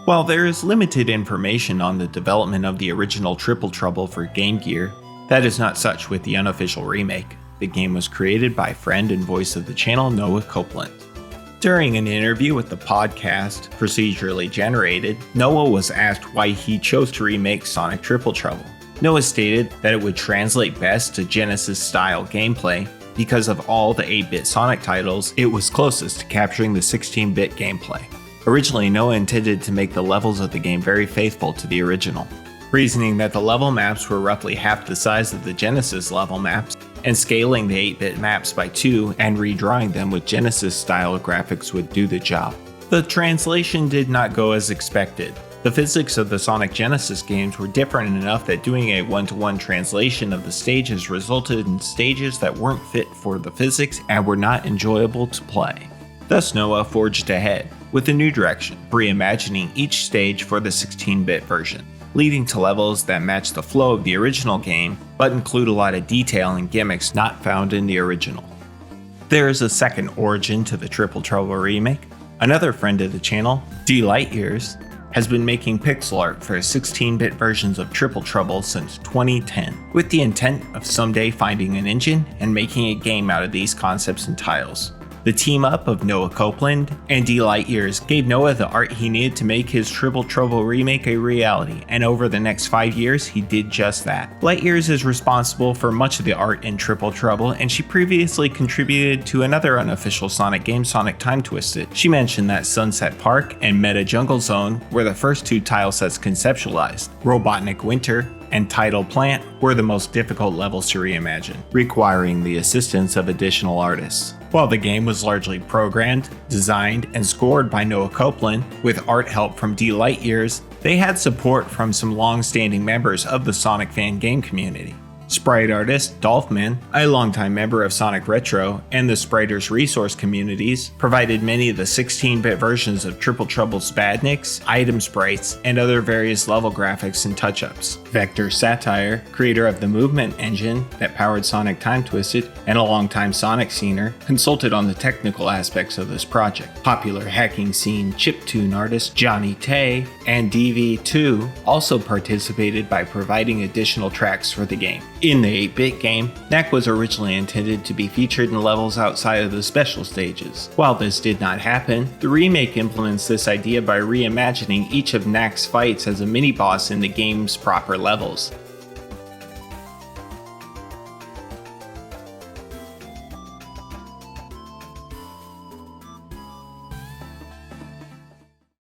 While there is limited information on the development of the original Triple Trouble for Game Gear, that is not such with the unofficial remake. The game was created by friend and voice of the channel Noah Copeland. During an interview with the podcast Procedurally Generated, Noah was asked why he chose to remake Sonic Triple Trouble. Noah stated that it would translate best to Genesis-style gameplay because of all the 8-bit Sonic titles, it was closest to capturing the 16-bit gameplay. Originally, Noah intended to make the levels of the game very faithful to the original, reasoning that the level maps were roughly half the size of the Genesis level maps, and scaling the 8-bit maps by 2 and redrawing them with Genesis-style graphics would do the job. The translation did not go as expected. The physics of the Sonic Genesis games were different enough that doing a one-to-one translation of the stages resulted in stages that weren't fit for the physics and were not enjoyable to play. Thus Noah forged ahead with a new direction, reimagining each stage for the 16-bit version, leading to levels that match the flow of the original game, but include a lot of detail and gimmicks not found in the original. There is a second origin to the Triple Trouble remake. Another friend of the channel, D Lightyears, has been making pixel art for 16-bit versions of Triple Trouble since 2010, with the intent of someday finding an engine and making a game out of these concepts and tiles. The team-up of Noah Copeland and D Lightyears gave Noah the art he needed to make his Triple Trouble remake a reality, and over the next 5 years, he did just that. Lightyears is responsible for much of the art in Triple Trouble, and she previously contributed to another unofficial Sonic game, Sonic Time Twisted. She mentioned that Sunset Park and Meta Jungle Zone were the first two tile sets conceptualized. Robotnik Winter and Tidal Plant were the most difficult levels to reimagine, requiring the assistance of additional artists. While the game was largely programmed, designed, and scored by Noah Copeland, with art help from D Lightyears, they had support from some long-standing members of the Sonic fan game community. Sprite artist Dolphman, a longtime member of Sonic Retro and the Spriters resource communities, provided many of the 16-bit versions of Triple Trouble Spadniks, item sprites, and other various level graphics and touch-ups. Vector Satire, creator of the movement engine that powered Sonic Time Twisted and a longtime Sonic scener, consulted on the technical aspects of this project. Popular hacking scene chiptune artist Johnny Tay and DV2 also participated by providing additional tracks for the game. In the 8-bit game, Knack was originally intended to be featured in levels outside of the special stages. While this did not happen, the remake implements this idea by reimagining each of Knack's fights as a mini-boss in the game's proper levels.